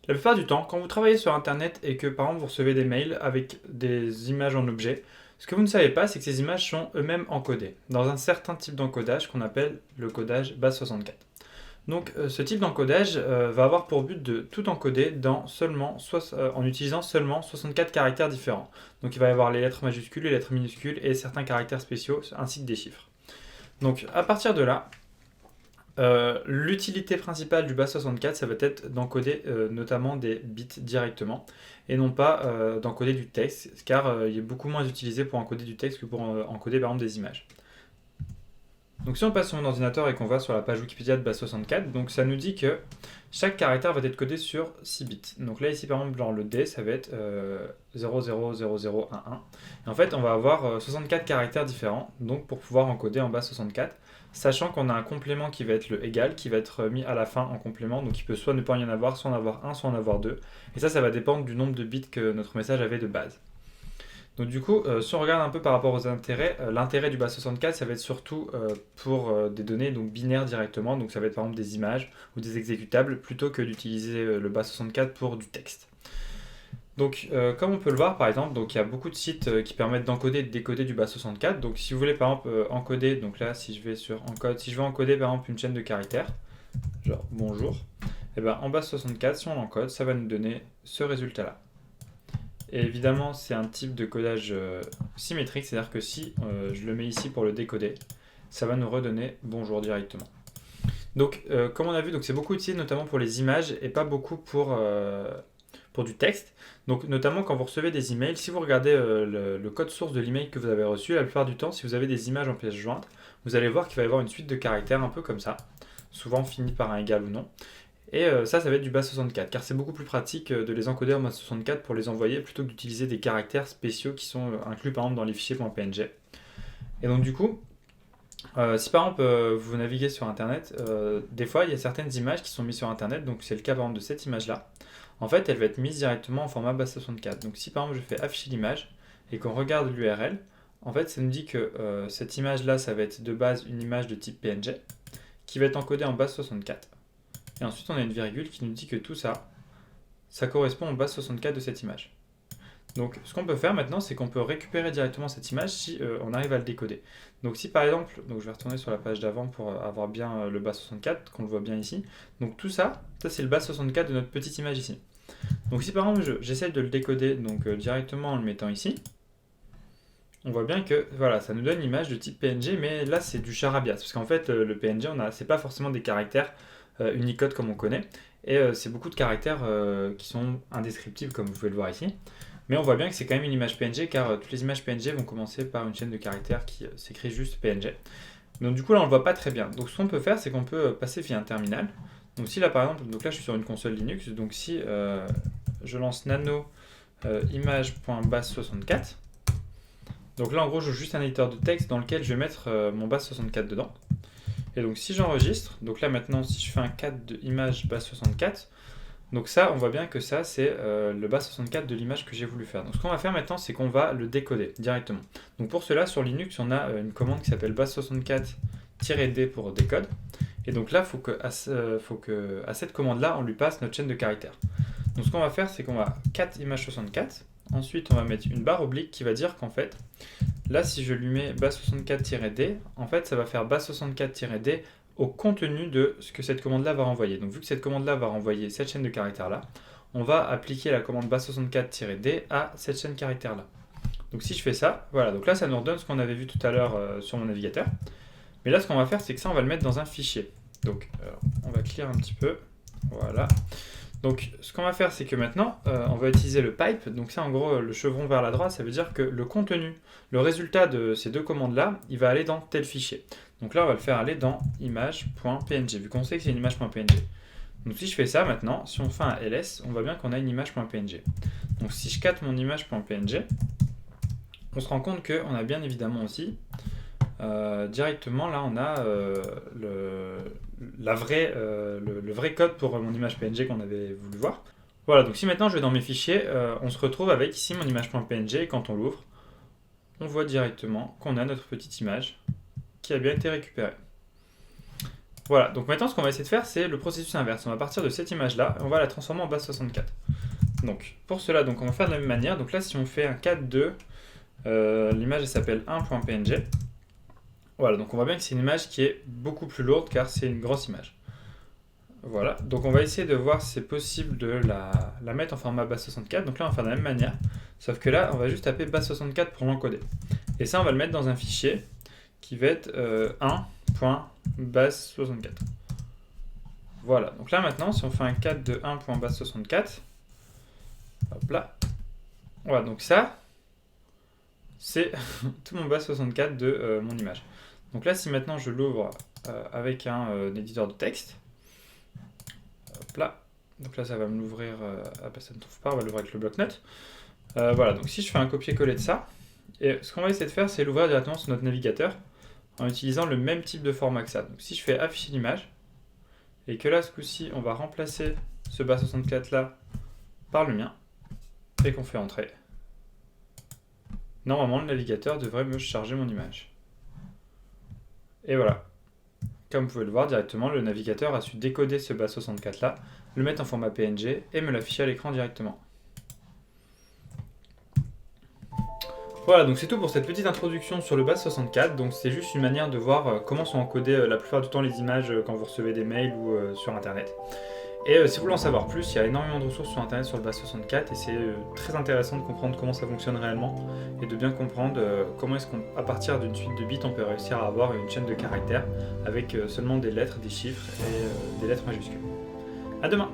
La plupart du temps, quand vous travaillez sur Internet et que par exemple vous recevez des mails avec des images en objet, ce que vous ne savez pas, c'est que ces images sont eux-mêmes encodées dans un certain type d'encodage qu'on appelle le codage base64. Donc ce type d'encodage va avoir pour but de tout encoder en utilisant seulement 64 caractères différents. Donc il va y avoir les lettres majuscules, les lettres minuscules et certains caractères spéciaux ainsi que des chiffres. Donc à partir de là, l'utilité principale du base64, ça va être d'encoder notamment des bits directement et non pas d'encoder du texte, car il est beaucoup moins utilisé pour encoder du texte que pour encoder par exemple des images. Donc si on passe sur mon ordinateur et qu'on va sur la page Wikipédia de base64, donc ça nous dit que chaque caractère va être codé sur 6 bits. Donc là ici par exemple genre le D ça va être 000011. Et en fait on va avoir 64 caractères différents donc pour pouvoir encoder en base64, sachant qu'on a un complément qui va être le égal qui va être mis à la fin en complément, donc il peut soit ne pas y en avoir, soit en avoir un, soit en avoir deux. Et ça va dépendre du nombre de bits que notre message avait de base. Donc du coup, si on regarde un peu par rapport aux intérêts, l'intérêt du base64, ça va être surtout pour des données donc binaires directement, donc ça va être par exemple des images ou des exécutables, plutôt que d'utiliser le base64 pour du texte. Donc comme on peut le voir par exemple, donc il y a beaucoup de sites qui permettent d'encoder et de décoder du base64. Donc si vous voulez par exemple encoder, donc là si je vais sur encode, si je veux encoder par exemple une chaîne de caractères, genre bonjour, et ben en base64, si on l'encode, ça va nous donner ce résultat-là. Et évidemment, c'est un type de codage symétrique, c'est-à-dire que si je le mets ici pour le décoder, ça va nous redonner bonjour directement. Donc, comme on a vu, donc c'est beaucoup utilisé notamment pour les images et pas beaucoup pour du texte. Donc, notamment quand vous recevez des emails, si vous regardez le code source de l'email que vous avez reçu, la plupart du temps, si vous avez des images en pièces jointes, vous allez voir qu'il va y avoir une suite de caractères un peu comme ça, souvent finie par un égal ou non. Et ça va être du base64, car c'est beaucoup plus pratique de les encoder en base64 pour les envoyer plutôt que d'utiliser des caractères spéciaux qui sont inclus par exemple dans les fichiers .png. Et donc du coup, si par exemple vous naviguez sur Internet, des fois il y a certaines images qui sont mises sur Internet, donc c'est le cas par exemple de cette image-là. En fait, elle va être mise directement en format base64. Donc si par exemple je fais afficher l'image et qu'on regarde l'URL, en fait ça nous dit que cette image-là, ça va être de base une image de type PNG qui va être encodée en base64. Et ensuite, on a une virgule qui nous dit que tout ça, ça correspond au base 64 de cette image. Donc, ce qu'on peut faire maintenant, c'est qu'on peut récupérer directement cette image si on arrive à le décoder. Donc, si par exemple, donc je vais retourner sur la page d'avant pour avoir bien le base 64, qu'on le voit bien ici. Donc, tout ça, c'est le base 64 de notre petite image ici. Donc, si par exemple, j'essaie de le décoder donc, directement en le mettant ici, on voit bien que voilà, ça nous donne une image de type PNG, mais là, c'est du charabia. Parce qu'en fait, le PNG, c'est pas forcément des caractères Unicode comme on connaît. Et c'est beaucoup de caractères qui sont indescriptibles comme vous pouvez le voir ici. Mais on voit bien que c'est quand même une image PNG car toutes les images PNG vont commencer par une chaîne de caractères qui s'écrit juste PNG. Donc du coup là on le voit pas très bien. Donc ce qu'on peut faire c'est qu'on peut passer via un terminal. Donc si là par exemple, donc là je suis sur une console Linux, donc si je lance nano image.base64, donc là en gros je joue juste un éditeur de texte dans lequel je vais mettre mon base64 dedans. Et donc si j'enregistre, donc là maintenant si je fais un 4 de image base64, donc ça on voit bien que ça c'est le base64 de l'image que j'ai voulu faire. Donc ce qu'on va faire maintenant c'est qu'on va le décoder directement. Donc pour cela sur Linux on a une commande qui s'appelle base64-d pour décode. Et donc là il faut que à cette commande là on lui passe notre chaîne de caractères. Donc ce qu'on va faire c'est qu'on va 4 images 64, ensuite on va mettre une barre oblique qui va dire qu'en fait là, si je lui mets base64-d, en fait, ça va faire base64-d au contenu de ce que cette commande-là va renvoyer. Donc, vu que cette commande-là va renvoyer cette chaîne de caractères-là, on va appliquer la commande base64-d à cette chaîne de caractères-là. Donc, si je fais ça, voilà. Donc là, ça nous redonne ce qu'on avait vu tout à l'heure sur mon navigateur. Mais là, ce qu'on va faire, c'est que ça, on va le mettre dans un fichier. Donc, on va clear un petit peu. Voilà. Donc ce qu'on va faire c'est que maintenant on va utiliser le pipe, donc ça en gros le chevron vers la droite ça veut dire que le contenu, le résultat de ces deux commandes là, il va aller dans tel fichier. Donc là on va le faire aller dans image.png vu qu'on sait que c'est une image.png. Donc si je fais ça maintenant, si on fait un ls, on voit bien qu'on a une image.png. Donc si je capte mon image.png, on se rend compte qu'on a bien évidemment aussi directement là on a le vrai code pour mon image PNG qu'on avait voulu voir. Voilà, donc si maintenant je vais dans mes fichiers, on se retrouve avec ici mon image.png et quand on l'ouvre, on voit directement qu'on a notre petite image qui a bien été récupérée. Voilà, donc maintenant ce qu'on va essayer de faire, c'est le processus inverse. On va partir de cette image-là et on va la transformer en base 64. Donc pour cela, donc, on va faire de la même manière. Donc là, si on fait un 4.2, l'image elle s'appelle 1.png. Voilà, donc on voit bien que c'est une image qui est beaucoup plus lourde car c'est une grosse image. Voilà, donc on va essayer de voir si c'est possible de la mettre en format base 64. Donc là, on va faire de la même manière, sauf que là, on va juste taper base 64 pour l'encoder. Et ça, on va le mettre dans un fichier qui va être 1.base64. Voilà, donc là maintenant, si on fait un 4 de 1.base64, hop là, voilà, donc ça, c'est tout mon base 64 de mon image. Donc là, si maintenant je l'ouvre avec un éditeur de texte, hop là, donc là ça va me l'ouvrir, ça ne trouve pas, on va l'ouvrir avec le bloc-notes. Voilà, donc si je fais un copier-coller de ça, et ce qu'on va essayer de faire, c'est l'ouvrir directement sur notre navigateur en utilisant le même type de format que ça. Donc si je fais afficher l'image, et que là, ce coup-ci, on va remplacer ce base 64 là par le mien, et qu'on fait entrer, normalement le navigateur devrait me charger mon image. Et voilà. Comme vous pouvez le voir directement, le navigateur a su décoder ce base 64 là, le mettre en format PNG et me l'afficher à l'écran directement. Voilà, donc c'est tout pour cette petite introduction sur le base 64. Donc c'est juste une manière de voir comment sont encodées la plupart du temps les images quand vous recevez des mails ou sur internet. Et si vous voulez en savoir plus, il y a énormément de ressources sur internet sur le base 64 et c'est très intéressant de comprendre comment ça fonctionne réellement et de bien comprendre comment est-ce qu'à partir d'une suite de bits on peut réussir à avoir une chaîne de caractères avec seulement des lettres, des chiffres et des lettres majuscules. A demain!